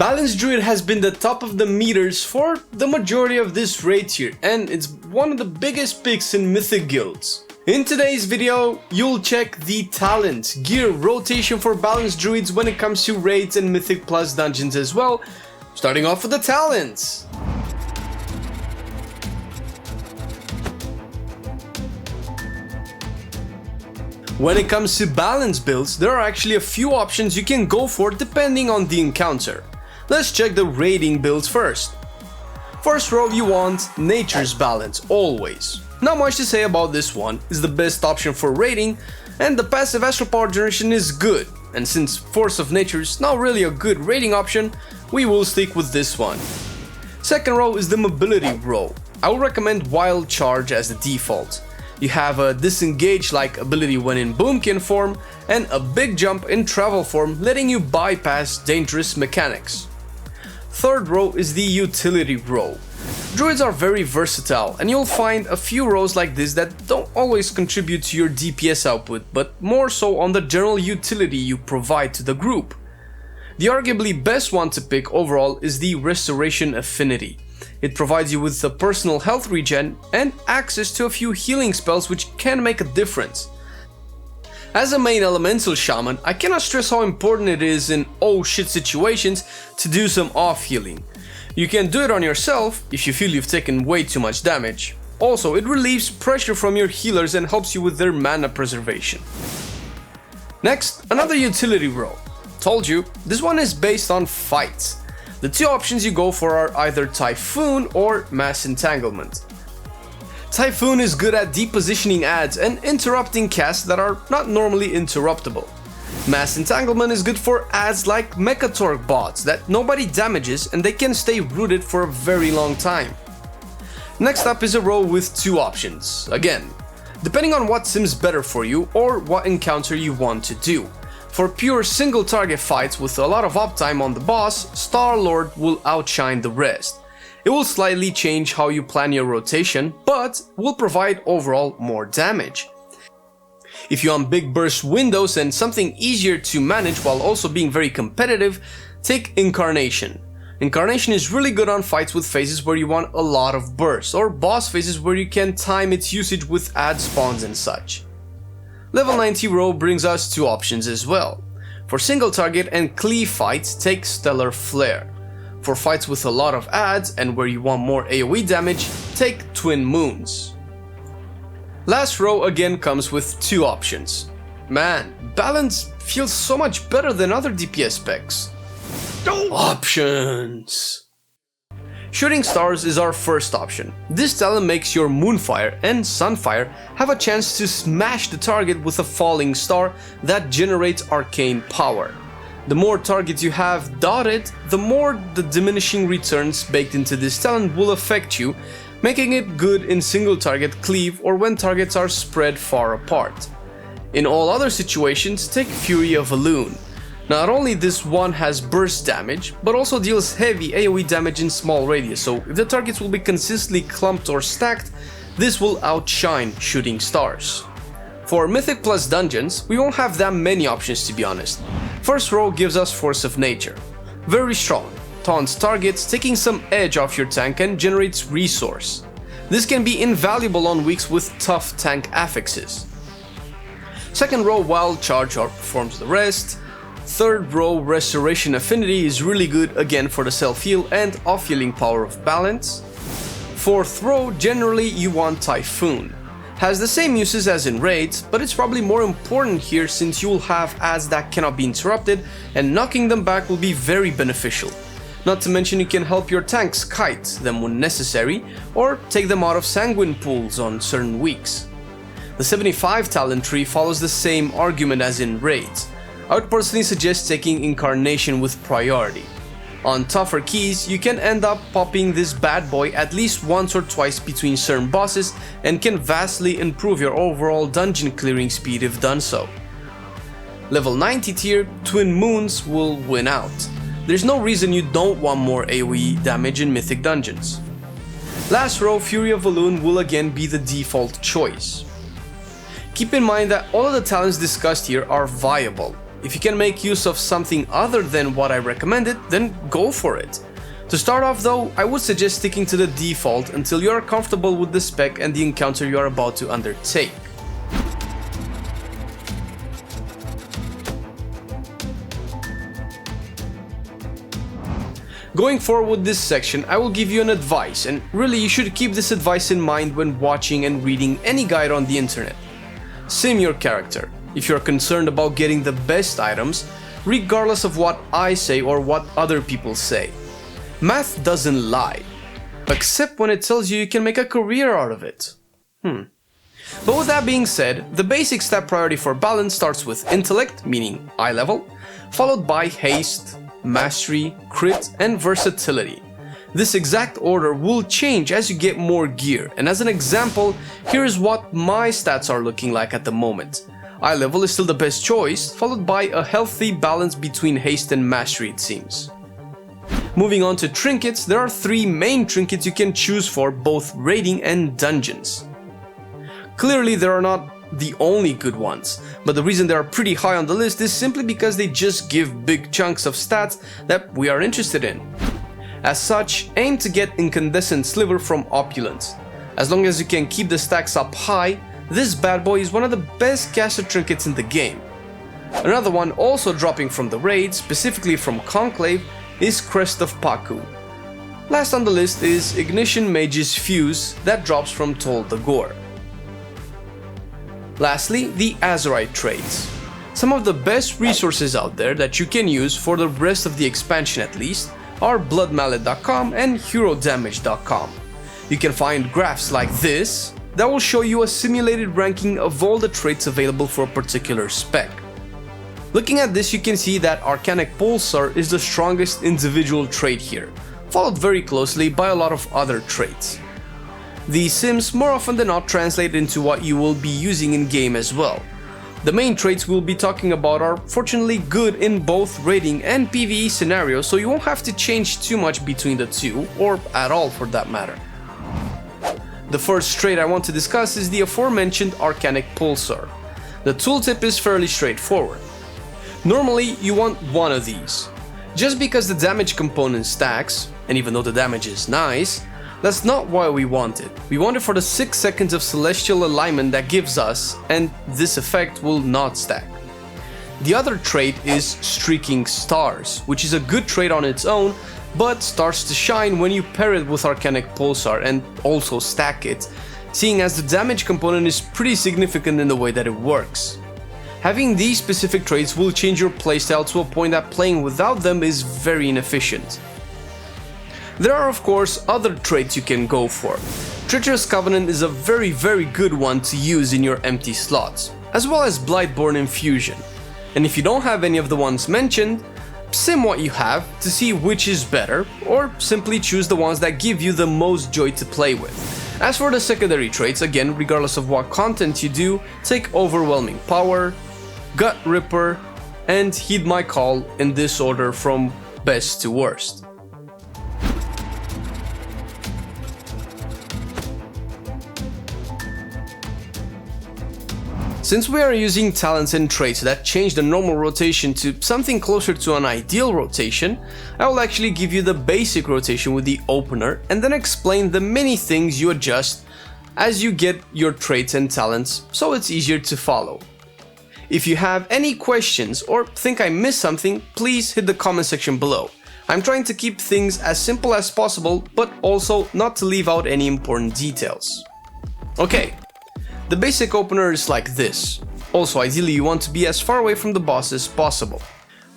Balance Druid has been the top of the meters for the majority of this raid tier, and it's one of the biggest picks in Mythic guilds. In today's video, you'll check the talent, gear, rotation for Balance Druids when it comes to raids and Mythic Plus dungeons as well, starting off with the talents. When it comes to balance builds, there are actually a few options you can go for depending on the encounter. Let's check the raiding builds first. First row, you want Nature's Balance, always. Not much to say about this one, it's the best option for raiding, and the passive astral power generation is good, and since Force of Nature is not really a good raiding option, we will stick with this one. Second row is the Mobility row. I would recommend Wild Charge as the default. You have a disengage-like ability when in boomkin form, and a big jump in travel form, letting you bypass dangerous mechanics. Third row is the Utility row. Druids are very versatile, and you'll find a few rows like this that don't always contribute to your DPS output, but more so on the general utility you provide to the group. The arguably best one to pick overall is the Restoration Affinity. It provides you with a personal health regen and access to a few healing spells which can make a difference. As a main elemental shaman, I cannot stress how important it is in oh shit situations to do some off healing. You can do it on yourself if you feel you've taken way too much damage. Also, it relieves pressure from your healers and helps you with their mana preservation. Next, another utility row. Told you, this one is based on fights. The two options you go for are either Typhoon or Mass Entanglement. Typhoon is good at depositioning adds and interrupting casts that are not normally interruptible. Mass Entanglement is good for adds like Mechatork bots that nobody damages and they can stay rooted for a very long time. Next up is a row with two options, again, depending on what seems better for you or what encounter you want to do. For pure single target fights with a lot of uptime on the boss, Star-Lord will outshine the rest. It will slightly change how you plan your rotation, but will provide overall more damage. If you want big burst windows and something easier to manage while also being very competitive, take Incarnation. Incarnation is really good on fights with phases where you want a lot of burst, or boss phases where you can time its usage with add spawns and such. Level 90 row brings us two options as well. For single target and cleave fights, take Stellar Flare. For fights with a lot of adds and where you want more AoE damage, take Twin Moons. Last row again comes with two options. Man, balance feels so much better than other DPS specs. Options! Shooting Stars is our first option. This talent makes your Moonfire and Sunfire have a chance to smash the target with a falling star that generates arcane power. The more targets you have dotted, the more the diminishing returns baked into this talent will affect you, making it good in single target cleave or when targets are spread far apart. In all other situations, take Fury of Elune. Not only this one has burst damage, but also deals heavy AoE damage in small radius, so if the targets will be consistently clumped or stacked, this will outshine Shooting Stars. For Mythic Plus dungeons, we won't have that many options to be honest. First row gives us Force of Nature. Very strong, taunts targets, taking some edge off your tank and generates resource. This can be invaluable on weeks with tough tank affixes. Second row, Wild Charge outperforms the rest. Third row, Restoration Affinity is really good again for the self-heal and off-healing power of balance. Fourth row, generally you want Typhoon. Has the same uses as in raids, but it's probably more important here since you'll have adds that cannot be interrupted and knocking them back will be very beneficial. Not to mention you can help your tanks kite them when necessary or take them out of sanguine pools on certain weeks. The 75 talent tree follows the same argument as in raids. I would personally suggest taking Incarnation with priority. On tougher keys, you can end up popping this bad boy at least once or twice between certain bosses and can vastly improve your overall dungeon clearing speed if done so. Level 90 tier, Twin Moons will win out. There's no reason you don't want more AoE damage in Mythic dungeons. Last row, Fury of Elune will again be the default choice. Keep in mind that all of the talents discussed here are viable. If you can make use of something other than what I recommended, then go for it. To start off though, I would suggest sticking to the default until you are comfortable with the spec and the encounter you are about to undertake. Going forward with this section, I will give you an advice, and really you should keep this advice in mind when watching and reading any guide on the internet. Sim your character. If you're concerned about getting the best items, regardless of what I say or what other people say. Math doesn't lie, except when it tells you can make a career out of it. But with that being said, the basic stat priority for balance starts with intellect, meaning eye level, followed by haste, mastery, crit, and versatility. This exact order will change as you get more gear, and as an example, here's what my stats are looking like at the moment. Eye level is still the best choice, followed by a healthy balance between haste and mastery, it seems. Moving on to trinkets, there are 3 main trinkets you can choose for both raiding and dungeons. Clearly they are not the only good ones, but the reason they are pretty high on the list is simply because they just give big chunks of stats that we are interested in. As such, aim to get Incandescent Sliver from Opulence. As long as you can keep the stacks up high, this bad boy is one of the best caster trinkets in the game. Another one also dropping from the raid, specifically from Conclave, is Crest of Paku. Last on the list is Ignition Mage's Fuse that drops from Tol Dagor. Lastly, the Azerite traits. Some of the best resources out there that you can use for the rest of the expansion at least are bloodmallet.com and herodamage.com. You can find graphs like this that will show you a simulated ranking of all the traits available for a particular spec. Looking at this, you can see that Arcanic Pulsar is the strongest individual trait here, followed very closely by a lot of other traits. These sims more often than not translate into what you will be using in game as well. The main traits we'll be talking about are fortunately good in both raiding and PvE scenarios, so you won't have to change too much between the two, or at all for that matter. The first trait I want to discuss is the aforementioned Arcanic Pulsar. The tooltip is fairly straightforward. Normally you want one of these. Just because the damage component stacks, and even though the damage is nice, that's not why we want it. We want it for the 6 seconds of celestial alignment that gives us, and this effect will not stack. The other trait is Streaking Stars, which is a good trait on its own, but starts to shine when you pair it with Arcanic Pulsar and also stack it, seeing as the damage component is pretty significant in the way that it works. Having these specific traits will change your playstyle to a point that playing without them is very inefficient. There are of course other traits you can go for. Treacherous Covenant is a very good one to use in your empty slots, as well as Blightborn Infusion. And if you don't have any of the ones mentioned, sim what you have to see which is better, or simply choose the ones that give you the most joy to play with. As for the secondary traits, again, regardless of what content you do, take Overwhelming Power, Gut Ripper, and Heed My Call in this order from best to worst. Since we are using talents and traits that change the normal rotation to something closer to an ideal rotation, I will actually give you the basic rotation with the opener and then explain the many things you adjust as you get your traits and talents, so it's easier to follow. If you have any questions or think I missed something, please hit the comment section below. I'm trying to keep things as simple as possible, but also not to leave out any important details. Okay. The basic opener is like this. Also, ideally you want to be as far away from the boss as possible.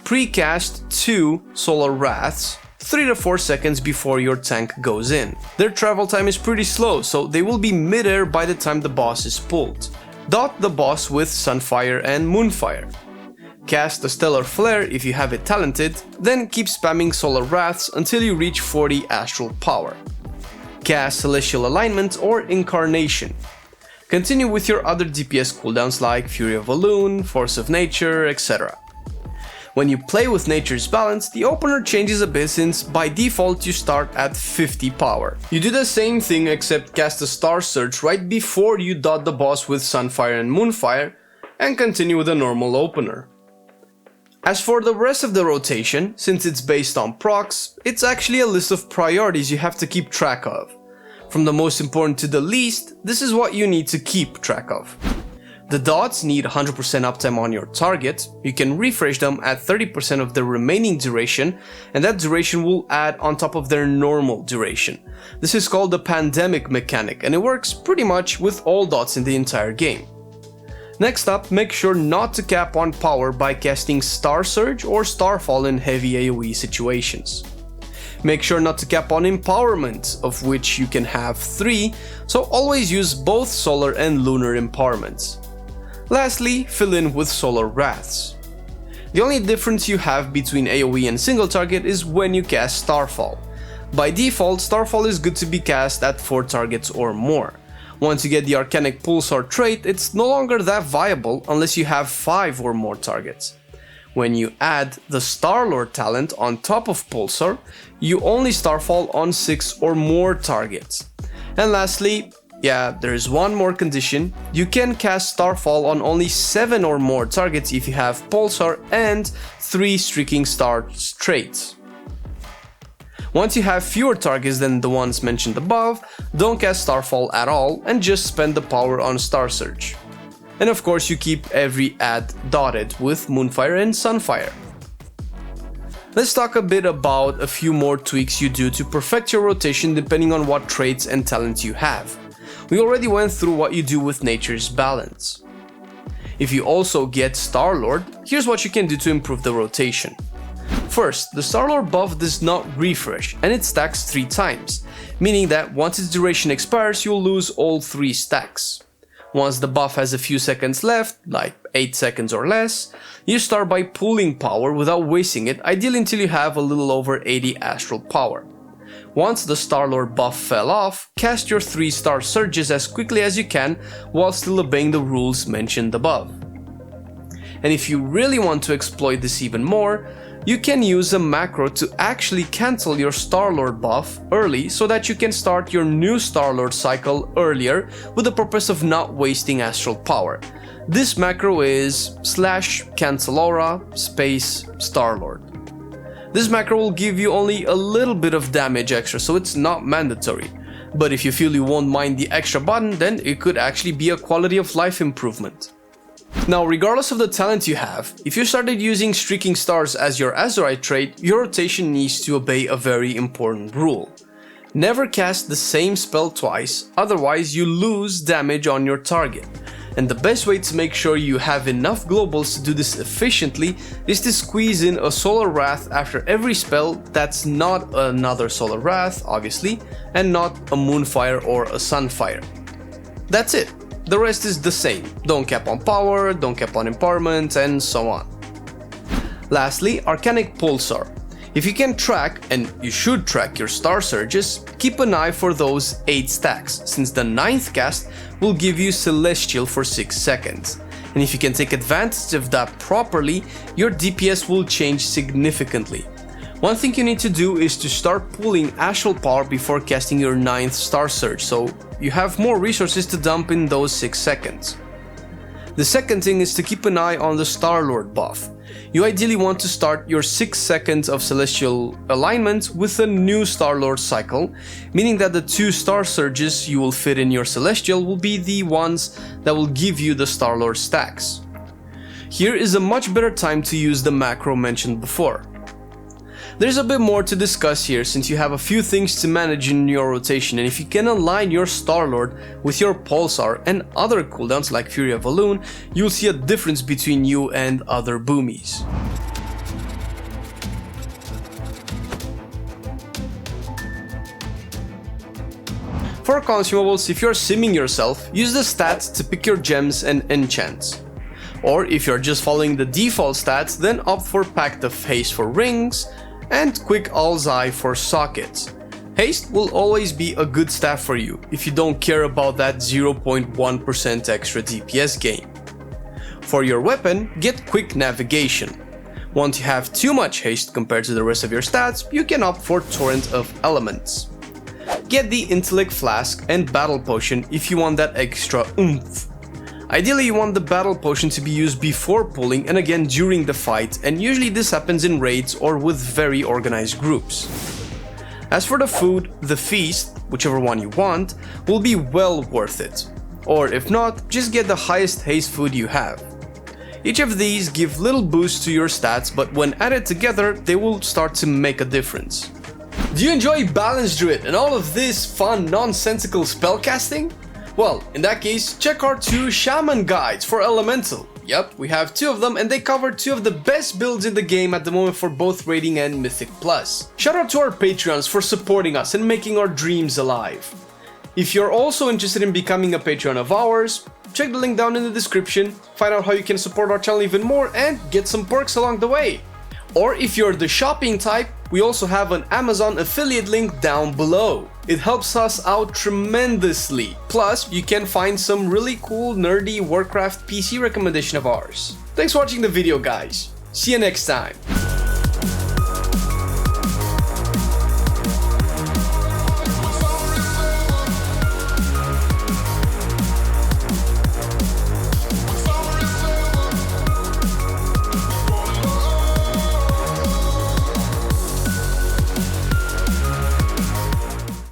Precast 2 Solar Wraths 3 to 4 seconds before your tank goes in. Their travel time is pretty slow, so they will be mid-air by the time the boss is pulled. Dot the boss with Sunfire and Moonfire. Cast a Stellar Flare if you have it talented, then keep spamming Solar Wraths until you reach 40 Astral Power. Cast Celestial Alignment or Incarnation. Continue with your other DPS cooldowns like Fury of Elune, Force of Nature, etc. When you play with Nature's Balance, the opener changes a bit since by default you start at 50 power. You do the same thing except cast a Star Surge right before you dot the boss with Sunfire and Moonfire and continue with a normal opener. As for the rest of the rotation, since it's based on procs, it's actually a list of priorities you have to keep track of. From the most important to the least, this is what you need to keep track of. The dots need 100% uptime on your target. You can refresh them at 30% of the remaining duration, and that duration will add on top of their normal duration. This is called the pandemic mechanic, and it works pretty much with all dots in the entire game. Next up, make sure not to cap on power by casting Star Surge or Starfall in heavy AoE situations. Make sure not to cap on empowerment, of which you can have 3, so always use both solar and lunar empowerments. Lastly, fill in with solar wraths. The only difference you have between AoE and single target is when you cast Starfall. By default, Starfall is good to be cast at 4 targets or more. Once you get the Arcanic Pulsar trait, it's no longer that viable unless you have 5 or more targets. When you add the Starlord talent on top of Pulsar, you only Starfall on 6 or more targets. And lastly, there is one more condition: you can cast Starfall on only 7 or more targets if you have Pulsar and 3 Streaking Stars traits. Once you have fewer targets than the ones mentioned above, don't cast Starfall at all and just spend the power on Star Surge. And of course you keep every add dotted with Moonfire and Sunfire. Let's talk a bit about a few more tweaks you do to perfect your rotation depending on what traits and talents you have. We already went through what you do with Nature's Balance. If you also get Starlord, here's what you can do to improve the rotation. First, the Starlord buff does not refresh and it stacks 3 times, meaning that once its duration expires you'll lose all 3 stacks. Once the buff has a few seconds left, like 8 seconds or less, you start by pooling power without wasting it, ideally until you have a little over 80 astral power. Once the Starlord buff fell off, cast your 3 Star Surges as quickly as you can while still obeying the rules mentioned above. And if you really want to exploit this even more, you can use a macro to actually cancel your Starlord buff early so that you can start your new Starlord cycle earlier with the purpose of not wasting astral power. This macro is /cancelora space Starlord. This macro will give you only a little bit of damage extra, so it's not mandatory. But if you feel you won't mind the extra button, then it could actually be a quality of life improvement. Now, regardless of the talent you have, if you started using Streaking Stars as your Azerite trait, your rotation needs to obey a very important rule. Never cast the same spell twice, otherwise you lose damage on your target. And the best way to make sure you have enough globals to do this efficiently is to squeeze in a Solar Wrath after every spell that's not another Solar Wrath, obviously, and not a Moonfire or a Sunfire. That's it. The rest is the same. Don't cap on power, don't cap on empowerment, and so on. Lastly, Arcanic Pulsar. If you can track, and you should track your Star Surges, keep an eye for those 8 stacks, since the 9th cast will give you Celestial for 6 seconds. And if you can take advantage of that properly, your DPS will change significantly. One thing you need to do is to start pooling astral power before casting your 9th Star Surge, so you have more resources to dump in those 6 seconds. The second thing is to keep an eye on the Starlord buff. You ideally want to start your 6 seconds of Celestial alignment with a new Starlord cycle, meaning that the 2 Star Surges you will fit in your Celestial will be the ones that will give you the Starlord stacks. Here is a much better time to use the macro mentioned before. There's a bit more to discuss here since you have a few things to manage in your rotation, and if you can align your Starlord with your Pulsar and other cooldowns like Fury of Elune, you'll see a difference between you and other boomies. For consumables, if you're simming yourself, use the stats to pick your gems and enchants. Or if you're just following the default stats, then opt for Pact of Haste for rings, and Quick Alzai for sockets. Haste will always be a good staff for you if you don't care about that 0.1% extra DPS gain. For your weapon, get Quick Navigation. Once you have too much haste compared to the rest of your stats, you can opt for Torrent of Elements. Get the Intellect Flask and Battle Potion if you want that extra oomph. Ideally you want the battle potion to be used before pulling and again during the fight, and usually this happens in raids or with very organized groups. As for the food, the feast, whichever one you want, will be well worth it. Or if not, just get the highest haste food you have. Each of these give little boosts to your stats, but when added together, they will start to make a difference. Do you enjoy Balance Druid and all of this fun, nonsensical spellcasting? Well, in that case, check our 2 Shaman guides for Elemental. Yep, we have 2 of them and they cover 2 of the best builds in the game at the moment for both Raiding and Mythic Plus. Shout out to our Patreons for supporting us and making our dreams alive. If you're also interested in becoming a Patreon of ours, check the link down in the description, find out how you can support our channel even more and get some perks along the way. Or if you're the shopping type, we also have an Amazon affiliate link down below. It helps us out tremendously. Plus, you can find some really cool nerdy Warcraft PC recommendation of ours. Thanks for watching the video, guys. See you next time.